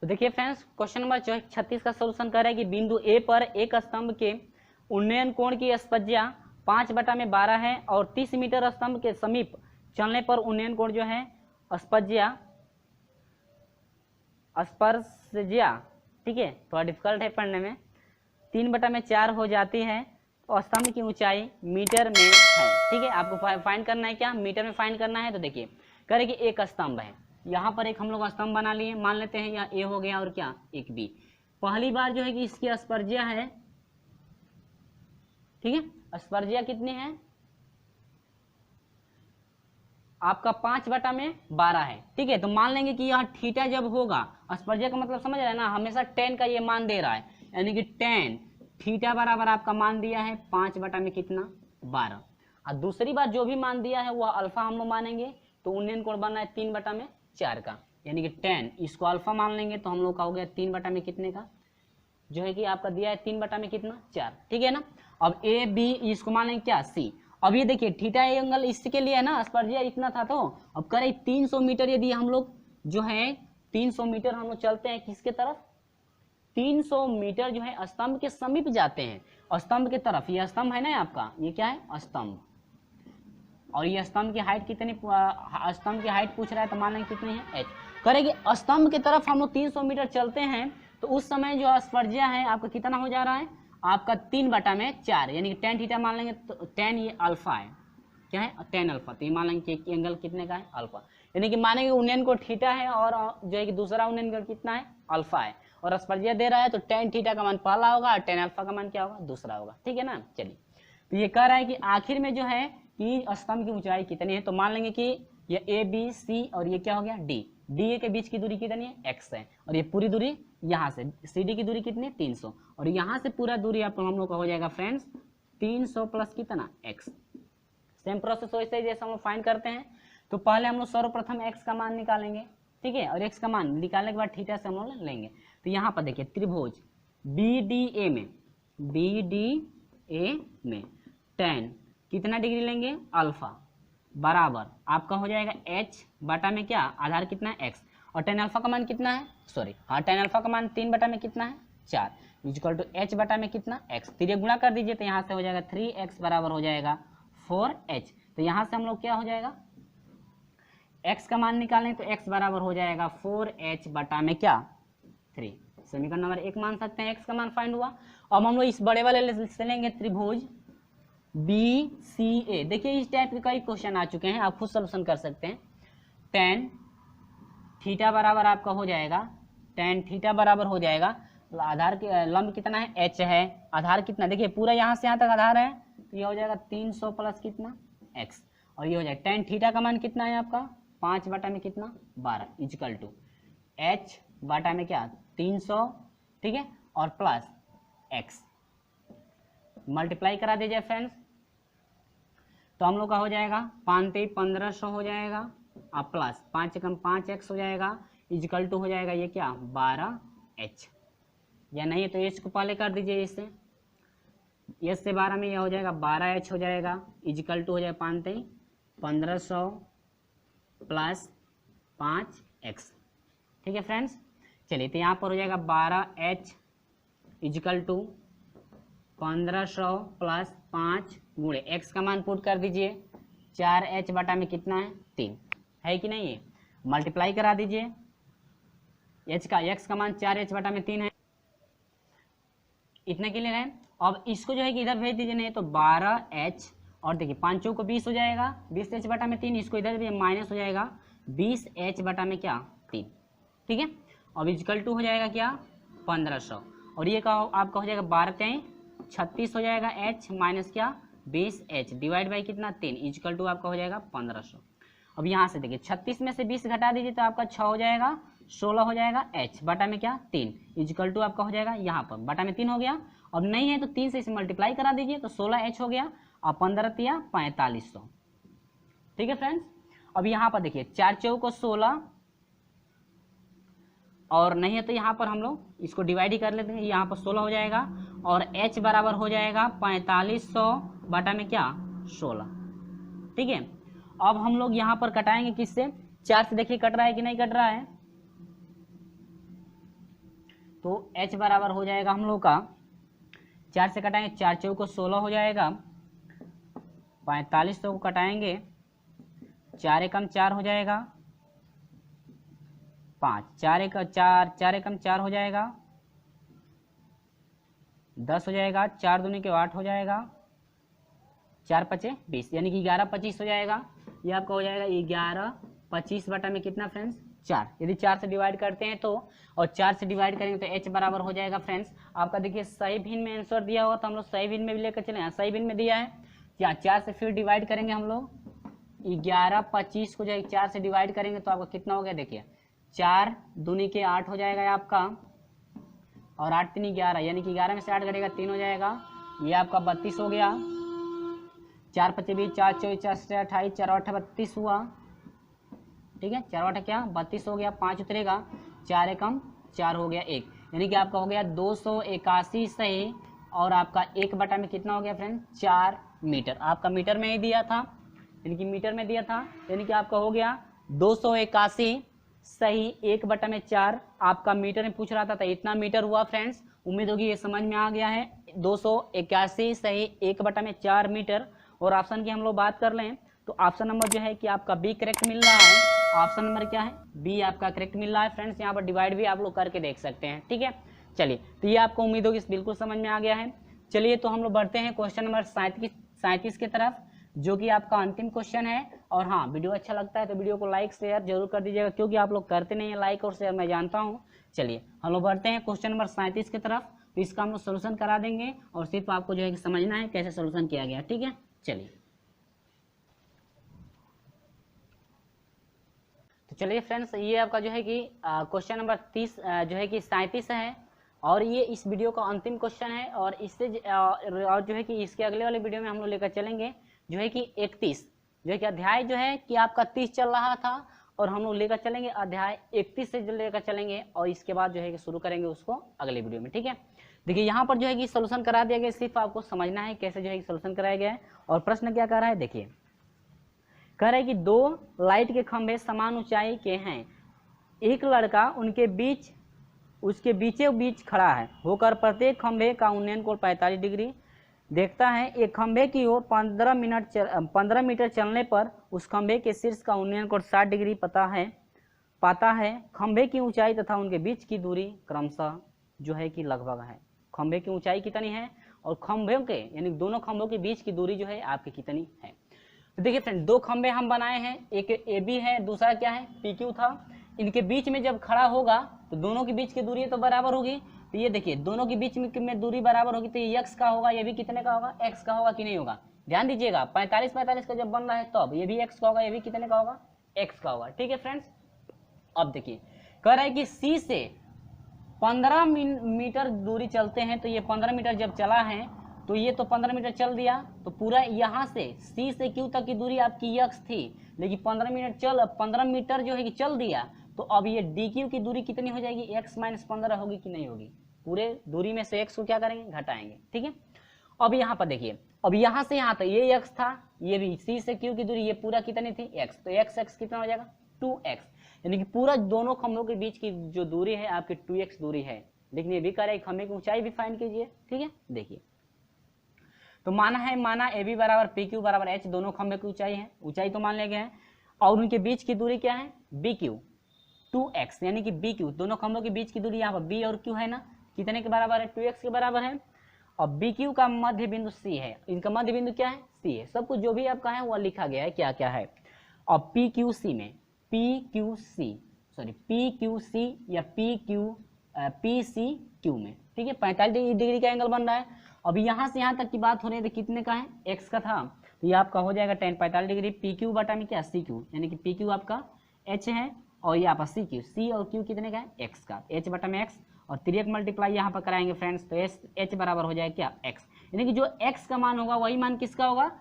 तो देखिए फ्रेंड्स, क्वेश्चन नंबर 36 का सॉल्यूशन कर रहा है कि बिंदु ए पर एक स्तंभ के उन्नयन कोण की स्पज्या 5/12 है और 30 मीटर स्तंभ के समीप चलने पर उन्नयन कोण जो है स्पज्या स्पर्शज्या, ठीक है, थोड़ा डिफिकल्ट है पढ़ने में, 3/4 हो जाती है तो स्तंभ की ऊंचाई मीटर में है। ठीक है, आपको फाइंड करना है, क्या मीटर में फाइंड करना है। तो देखिए करें कि एक स्तंभ है, यहाँ पर एक हम लोग स्तंभ बना लिए, मान लेते हैं यहाँ ए हो गया और क्या एक बी। पहली बार जो है कि इसकी स्पर्शज्या है, ठीक है, स्पर्शज्या कितनी है आपका 5/12 है। ठीक है, तो मान लेंगे कि यह थीटा जब होगा, स्पर्शज्या का मतलब समझ रहे हैं ना, हमेशा tan का ये मान दे रहा है, यानी कि tan थीटा बराबर आपका मान दिया है 5/12। और दूसरी बार जो भी मान दिया है वह अल्फा हम लोग मानेंगे, तो उन्नयन कोण बना है 3/4 का, यानी कि tan इसको अल्फा मान लेंगे तो हम लोग का हो गया 3/कितने का, जो है कि आपका दिया है 3/4। ठीक है ना। अब ए बी इसको मान लेंगे क्या सी। अब ये देखिए थीटा एंगल इसके लिए है ना, स्पर्शज्या इतना था, तो अब करें 300 मीटर यदि हम लोग जो है 300 मीटर हम लोग चलते हैं किसके तरफ, 300 मीटर जो है स्तंभ के समीप जाते हैं, स्तंभ के तरफ। ये स्तंभ है ना आपका, ये क्या है स्तंभ, और ये स्तंभ की हाइट कितनी, स्तंभ की हाइट पूछ रहा है तो मान लेंगे कितनी है h। करेंगे स्तंभ की तरफ हम लोग 300 मीटर चलते हैं तो उस समय जो स्पर्शज्या है आपका कितना हो जा रहा है आपका 3/4, यानी कि tan थीटा मान लेंगे तो tan ये अल्फा है, क्या है tan अल्फा, तो ये मान लेंगे कि एंगल कितने का है अल्फा, यानी कि मानेंगे उन्नयन को थीटा है और जो है कि दूसरा उन्नयन कोण कितना है अल्फा है, और स्पर्शज्या दे रहा है तो tan थीटा का मान पहला होगा और tan अल्फा का मान क्या होगा दूसरा होगा। ठीक है ना। चलिए तो ये कह रहा है कि आखिर में जो है कि स्तंभ की ऊंचाई कितनी है, तो मान लेंगे कि ये ए बी सी और ये क्या हो गया डी, डी ए के बीच की दूरी कितनी है x है, और ये पूरी दूरी यहाँ से सी डी की दूरी कितनी है 300, और यहाँ से पूरा दूरी आप हम लोग का हो जाएगा फ्रेंड्स 300 प्लस कितना x। सेम प्रोसेस वैसे ही जैसे हम लोग फाइंड करते हैं, तो पहले हम लोग सर्वप्रथम x का मान निकालेंगे, ठीक है, और x का मान निकालने के बाद थीटा से हम लोग लेंगे। तो यहाँ पर देखिए त्रिभुज BDA में tan कितना डिग्री लेंगे अल्फा बराबर आपका हो जाएगा h बटा में क्या आधार कितना है x, और tan अल्फा का मान कितना है, सॉरी हाँ tan अल्फा का मान 3/में कितना है 4 इक्वल टू h बटा में कितना x, तो ये गुणा कर दीजिए तो यहाँ से हो जाएगा 3x बराबर हो जाएगा 4h। तो यहाँ से हम लोग क्या हो जाएगा x का मान निकालें तो x बराबर हो जाएगा 4h बटा में क्या 3। समीकरण नंबर 1 मान सकते हैं, x का मान फाइंड हुआ। अब हम लोग इस बड़े वाले से लेंगे त्रिभुज BCA। देखिए इस टाइप के कई क्वेश्चन आ चुके हैं, आप खुद सोल्यूशन कर सकते हैं। tan थीटा बराबर आपका हो जाएगा, tan थीटा बराबर हो जाएगा आधार के लंब कितना है h है, आधार कितना देखिए पूरा यहाँ से यहाँ तक आधार है, तो ये हो जाएगा 300 प्लस कितना x, और ये हो जाएगा tan थीटा का मान कितना है आपका 5/में कितना 12 इक्वल टू h बटा में क्या 300, ठीक है, और प्लस x मल्टीप्लाई करा दीजिए फ्रेंड्स, तो हम लोग का हो जाएगा 5 × 1500 हो जाएगा, और प्लस 5 × 5x हो जाएगा इक्वल टू हो जाएगा ये क्या 12h, या नहीं तो h को पहले कर दीजिए, इससे s से 12 में यह हो जाएगा 12h हो जाएगा इक्वल टू हो जाएगा 5 × 1500 प्लस 5x। ठीक है फ्रेंड्स, चलिए तो यहाँ पर हो जाएगा 12h इक्वल टू 1500 प्लस 5 गुणे x का मान पुट कर दीजिए 4h बटा में कितना है 3 है कि नहीं, है मल्टीप्लाई करा दीजिए x का मान 4h बटा में 3 है, इतना क्लियर है। अब इसको जो है कि इधर भेज दीजिए, नहीं तो 12h और देखिए 5 को 20 हो जाएगा 20h बटा में 3, इसको इधर भी माइनस हो जाएगा 20h बटा में क्या 3, ठीक है। अब इक्वल टू हो जाएगा क्या 1500, और ये का आपका हो जाएगा 12 × 36 हो जाएगा h माइनस क्या 20h डिवाइड बाई कितना 3 इक्वल टू आपका हो जाएगा 1500। अब यहाँ से देखिए 36 में से 20 घटा दीजिए तो आपका 6 हो जाएगा 16 हो जाएगा h बटा में क्या 3 इक्वल टू आपका हो जाएगा यहाँ पर बटा में 3 हो गया। अब नहीं है तो 3 से इसे मल्टीप्लाई करा दीजिए तो 16h हो गया, और 15 × 4500। ठीक है फ्रेंड्स, अब यहाँ पर देखिए 4 चौको 16, और नहीं है तो यहाँ पर हम लोग इसको डिवाइड ही कर लेते हैं, यहाँ पर 16 हो जाएगा, और h बराबर हो जाएगा 4500 बटा में क्या 16। ठीक है, अब हम लोग यहाँ पर कटाएंगे किससे 4 से, देखिए कट रहा है कि नहीं कट रहा है, तो h बराबर हो जाएगा हम लोग का 4 से कटाएंगे 4 चौको 16 हो जाएगा, 4500 को कटाएंगे 4 एकम 4 हो जाएगा, 5, 4 एकम 4, 4 एकम 4 हो जाएगा, 10 हो जाएगा, 4 दूनी के 8 हो जाएगा, 4 पचे 20, यानी कि 11 25 हो जाएगा। ये आपका हो जाएगा 11 25 बटा में कितना फ्रेंड्स 4। यदि 4 से डिवाइड करते हैं तो, और 4 से डिवाइड करेंगे तो h बराबर हो जाएगा फ्रेंड्स आपका। देखिए सही भिन्न में आंसर दिया हुआ तो हम लोग सही भिन्न में भी लेकर चले, सही भिन्न में दिया है क्या, 4 से फिर डिवाइड करेंगे हम लोग, 11 25 को जो 4 से डिवाइड करेंगे तो आपका कितना हो गया, देखिए 4 दूनी के 8 हो जाएगा आपका, और 8 3 11, यानी कि 11 में से 8 घटेगा 3 हो जाएगा, ये आपका 32 हो गया। 4 25 20, 4 24 4 28, 4 8 32 हुआ, ठीक है, 4 8 क्या 32 हो गया, 5 उतरेगा, 4 एकम 4 हो गया 1, यानी कि आपका हो गया 281 सही। और आपका 1 बटा में कितना हो गया फ्रेंड 4 मीटर, आपका मीटर में ही दिया था, यानी कि मीटर में दिया था, यानी कि आपका हो गया 281 सही, 1 बटा में 4 आपका मीटर में पूछ रहा था तो इतना मीटर हुआ फ्रेंड्स। उम्मीद होगी ये समझ में आ गया है, 281 सही 1 बटा में 4 मीटर। और ऑप्शन की हम लोग बात कर लें तो ऑप्शन नंबर जो है कि आपका बी करेक्ट मिल रहा है। ऑप्शन नंबर क्या है, बी आपका करेक्ट मिल रहा है फ्रेंड्स। यहाँ पर डिवाइड भी आप लोग करके देख सकते हैं, ठीक है। चलिए तो ये आपको उम्मीद होगी बिल्कुल समझ में आ गया है। चलिए तो हम लोग बढ़ते हैं क्वेश्चन नंबर 37 की तरफ, जो कि आपका अंतिम क्वेश्चन है। और हाँ, वीडियो अच्छा लगता है तो वीडियो को लाइक शेयर जरूर कर दीजिएगा, क्योंकि आप लोग करते नहीं है लाइक और शेयर, मैं जानता हूँ। चलिए हम लोग बढ़ते हैं क्वेश्चन नंबर 37 की तरफ, तो इसका हम लोग सोल्यूशन करा देंगे और सिर्फ आपको जो है कि समझना है कैसे सोल्यूशन किया गया, ठीक है। चलिए तो चलिए फ्रेंड्स, ये आपका जो है कि क्वेश्चन नंबर 30 जो है कि 37 है, और ये इस वीडियो का अंतिम क्वेश्चन है। और इससे और जो है कि इसके अगले वाले वीडियो में हम लोग लेकर चलेंगे जो है कि 31, जो है कि अध्याय जो है कि आपका 30 चल रहा था, और हम लोग लेकर चलेंगे अध्याय 31 से जो लेकर चलेंगे, और इसके बाद जो है कि शुरू करेंगे उसको अगले वीडियो में, ठीक है। देखिए यहाँ पर जो है कि सोल्यूशन करा दिया गया, सिर्फ आपको समझना है कैसे जो है कि सोल्यूशन कराया गया है। और प्रश्न क्या कर रहा है, देखिए कह रहा है कि 2 लाइट के खंभे समान ऊंचाई के हैं, एक लड़का उसके बीचों बीच खड़ा है होकर प्रत्येक खंभे का उन्नयन कोण 45 डिग्री देखता है। एक खंभे की ओर 15 मीटर चलने पर उस खंभे के शीर्ष का उन्नयन कोण 60 डिग्री पाता है। खंभे की ऊंचाई तथा उनके बीच की दूरी क्रमशः जो है कि लगभग है। खंभे की ऊंचाई कितनी है और खंभों के यानी दोनों खंभों के बीच की दूरी जो है आपकी कितनी है। तो देखिए फ्रेंड, 2 खंभे हम बनाए हैं, एक AB है, दूसरा क्या है PQ था। इनके बीच में जब खड़ा होगा तो दोनों के बीच की दूरी तो बराबर होगी। तो ये देखिए दोनों के बीच में दूरी बराबर होगी, तो ये x का होगा, ये भी कितने का होगा, x का होगा कि नहीं होगा। ध्यान दीजिएगा 45 का जब बन रहा है तब ये भी x का होगा, ये भी कितने का होगा, x का होगा, ठीक है फ्रेंड्स। अब देखिए कह रहा है कि C से 15 मीटर दूरी चलते हैं, तो ये 15 मीटर जब चला है तो ये तो 15 मीटर चल दिया, तो पूरा यहाँ से C से Q तक की दूरी आपकी x थी, लेकिन 15 मीटर जो है कि चल दिया, तो अब ये DQ की दूरी कितनी हो जाएगी, x - 15 होगी कि नहीं होगी। पूरे दूरी में से x को क्या करेंगे, घटाएंगे, ठीक है। अब यहाँ पर देखिए, अब यहाँ से यहाँ तक ये x था, ये भी C से Q की दूरी ये पूरा कितनी थी, x, तो x कितना हो जाएगा 2x, यानी कि पूरा दोनों खंभों के बीच की जो दूरी है आपकी 2x दूरी है। लेकिन ये भी कह रहा है खंभे की ऊंचाई भी फाइंड कीजिए, ठीक है। देखिए तो माना AB बराबर PQ बराबर H, दोनों खंभे की ऊंचाई तो मान ले गए हैं, और उनके बीच की दूरी क्या है BQ 2x, यानी कि BQ दोनों खंभों के बीच की दूरी यहाँ पर B और Q है ना, कितने के बराबर है, 2x के बराबर है। और BQ का मध्य बिंदु C है, इनका मध्य बिंदु क्या है, C है। सब कुछ जो भी आपका है वो लिखा गया है क्या क्या है। और PQC में PQC या PCQ में, ठीक है, 45 डिग्री का एंगल बन रहा है। अभी यहाँ से यहाँ तक की बात हो रही है, तो कितने का है, x का था, तो ये आपका हो जाएगा tan 45 डिग्री। PQ बटा में क्या CQ, यानी कि PQ आपका H है, और ये आपका CQ, C और Q कितने का है, x का, H बटा में x, और 3x मल्टीप्लाई यहाँ पर कराएंगे फ्रेंड्स, तो H बराबर हो जाएगा क्या, x, यानी कि जो x का मान होगा वही मान किसका होगा,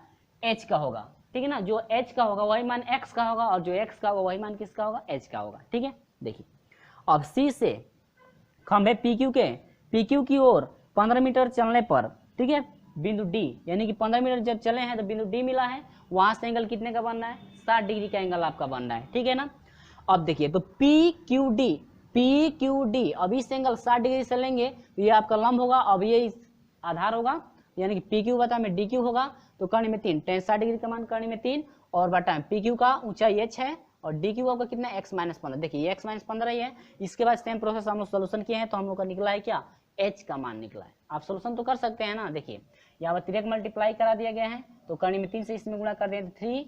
H का होगा, ठीक है ना। जो H का होगा वही मान x का होगा, और जो x का होगा वही मान किसका होगा, H का होगा, ठीक है। देखिए अब C से खंभे PQ की ओर 15 मीटर चलने पर, ठीक है, बिंदु D, यानी कि 15 मीटर जब चले हैं तो बिंदु D मिला है, वहां से एंगल कितने का बन रहा है, 60 डिग्री का एंगल आपका बन रहा है, ठीक है ना। अब देखिए तो PQD अब इस एंगल 60 डिग्री से लेंगे तो ये आपका लंब होगा, अब ये आधार होगा, यानी कि PQ बटा में DQ होगा, तो कर्ण में 3, tan 60 डिग्री का मान कर्ण में 3, और बटा PQ का ऊंचाई h है और डी क्यूब आपका कितना x माइनस 15। देखिए ये x माइनस 15 ही है। इसके बाद सेम प्रोसेस हम लोग सोल्यूशन किए हैं तो हम लोग का निकला है क्या, h का मान निकला है। आप सोल्यूशन तो कर सकते हैं ना। देखिए यहाँ पर 3 मल्टीप्लाई करा दिया गया है तो कर्ण में 3 से इसमें गुणा कर दिया 3।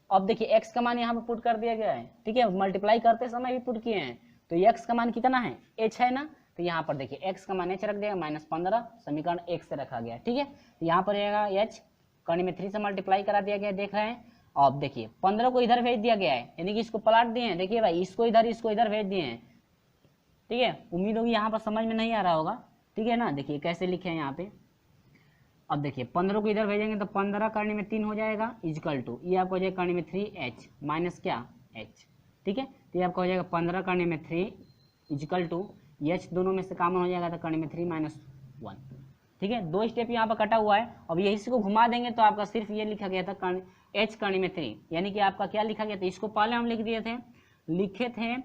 अब देखिए x का मान यहाँ पर पुट कर दिया गया है, ठीक है, मल्टीप्लाई करते समय भी पुट किए हैं तो x का मान कितना है, h है ना। तो यहाँ पर देखिए x का मान h रख दिया -15, समीकरण 1 से रखा गया, ठीक है। तो यहाँ पर रहेगा h, कर्ण में 3 से मल्टीप्लाई करा दिया गया, देख रहे हैं। अब देखिए 15 को इधर भेज दिया गया है, यानी कि इसको पलट दिए हैं। देखिए भाई इसको इधर भेज दिए हैं, ठीक है। उम्मीद होगी यहाँ पर समझ में नहीं आ रहा होगा, ठीक है ना। देखिए कैसे लिखे हैं यहाँ पे। अब देखिए 15 को इधर भेजेंगे तो 15 कर्ण में 3 हो जाएगा इजकल टू, ये आपको हो जाएगा कर्ण में 3h माइनस क्या h, ठीक है। तो ये आपका हो जाएगा 15 कर्ण में 3 इजकल टू h दोनों में से कॉमन हो जाएगा तो कर्ण में 3 माइनस 1, ठीक है। 2 स्टेप यहाँ पर कटा हुआ है। अब यही इसको घुमा देंगे तो आपका सिर्फ ये लिखा गया था कर्ण h कर्ण में 3, यानी कि आपका क्या लिखा गया था, इसको पहले हम लिखे थे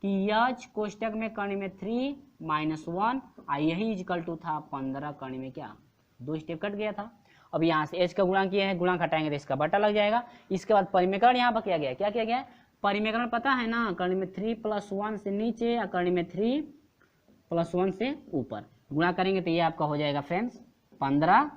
कि h कोष्टक में कर्ण में 3 माइनस 1 यही इजकल टू था 15 कर्ण में क्या, 2 स्टेप कट गया था। अब यहाँ से h का गुणा किया है, गुणा घटाएंगे तो इसका बटा लग जाएगा। इसके बाद परिमेकरण यहाँ पर किया गया, क्या किया गया है, परिमेकरण पता है ना, कर्ण में 3 + 1 से नीचे या कर्ण में 3 + 1 से ऊपर गुणा करेंगे तो ये आपका हो जाएगा फ्रेंड्स 15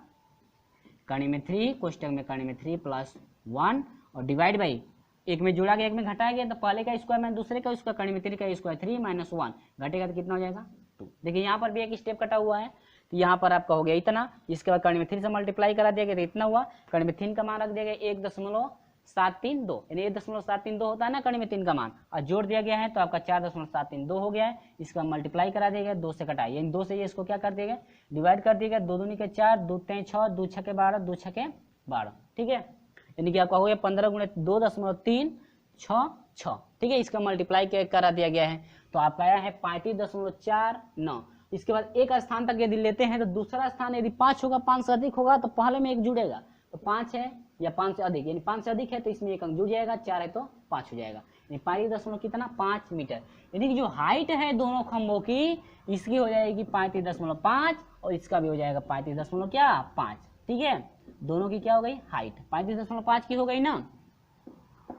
कर्ण में 3 कोष्टक में कर्ण में 3 + 1 और डिवाइड बाई, एक में जोड़ा गया एक में घटाया गया तो पहले का स्क्वायर में दूसरे का स्क्वायर, कर्ण में 3 का स्क्वायर 3 माइनस 1 घटेगा तो कितना हो जाएगा 2। देखिए यहाँ पर भी एक स्टेप कटा हुआ है तो यहाँ पर आपका हो गया इतना। इसके बाद कर्ण में 3 से मल्टीप्लाई करा दिया गया तो इतना हुआ। कर्ण में 3 का मान रख दिया गया 1.732, यानी 1.732 होता है ना कर्ण में 3 का मान, और जोड़ दिया गया है तो आपका 4.732 हो गया है। इसका मल्टीप्लाई करा दिया गया 2 से कटाया, यानी 2 से ये इसको क्या कर दिया गया, डिवाइड कर दिया गया। 2 दूनी के 4, 2 3 6, 2 6 12, 2 6 12, ठीक है। यानी कि आपका हो गया 15 × 2.366, ठीक है। इसका मल्टीप्लाई करा दिया गया है तो आपका आया है 35.49। इसके बाद एक स्थान तक यदि लेते हैं तो दूसरा स्थान यदि 5 होगा, 5 से अधिक होगा तो पहले में एक जुड़ेगा, तो 5 है या 5 से अधिक, यानी 5 से अधिक है तो इसमें एक अंक जुड़ जाएगा, 4 है तो 5 हो जाएगा, यानी 5 मीटर। यानी कि जो हाइट है दोनों खंभों की इसकी हो जाएगी 35.5 और इसका भी हो जाएगा 35.5, ठीक है। दोनों की क्या हो गई हाइट 35.5 की हो गई ना,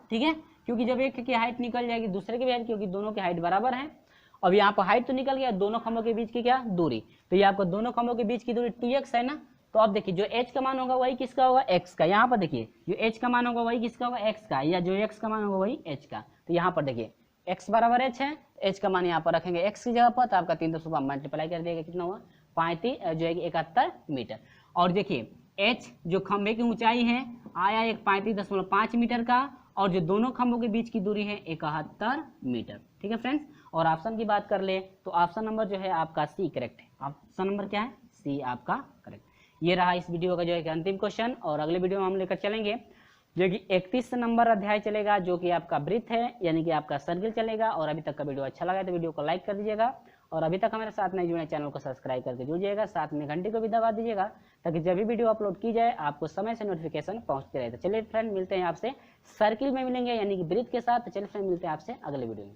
ठीक है। क्योंकि जब एक की हाइट निकल जाएगी दूसरे की भी हाइट, क्योंकि दोनों की हाइट बराबर है। अब यहाँ पर हाइट तो निकल गया, दोनों खंभों के बीच की क्या दूरी, तो ये आपको दोनों खंभों के बीच की दूरी 2x है ना। तो अब देखिए जो h का मान होगा वही किसका होगा, x का। यहाँ पर देखिए जो h का मान होगा वही किसका होगा, x का, या जो x का मान होगा वही h का। तो यहाँ पर देखिए x बराबर h है, h का मान यहाँ पर रखेंगे x की जगह पर, तो आपका 3 सुबह मल्टीप्लाई कर दिएगा, कितना हुआ 71 मीटर। और देखिए h जो खंभे की ऊंचाई है आया एक 35.5 मीटर का, और जो दोनों खंभों के बीच की दूरी है 71 मीटर, ठीक है फ्रेंड्स। और ऑप्शन की बात कर ले तो ऑप्शन नंबर जो है आपका सी करेक्ट है। ऑप्शन नंबर क्या है, सी आपका करेक्ट। ये रहा इस वीडियो का जो है अंतिम क्वेश्चन, और अगले वीडियो में हम लेकर चलेंगे जो कि 31 नंबर अध्याय चलेगा, जो कि आपका वृत्त है, यानी कि आपका सर्किल चलेगा। और अभी तक का वीडियो अच्छा लगा तो वीडियो को लाइक कर दीजिएगा, और अभी तक हमारे साथ नहीं जुड़े चैनल को सब्सक्राइब करके जुड़िएगा, साथ में घंटी को भी दबा दीजिएगा ताकि जब भी वीडियो अपलोड की जाए आपको समय से नोटिफिकेशन पहुंचते रहे। तो चलिए फ्रेंड मिलते हैं आपसे सर्किल में मिलेंगे, यानी कि वृत्त के साथ। चलिए फ्रेंड मिलते हैं आपसे अगले वीडियो में।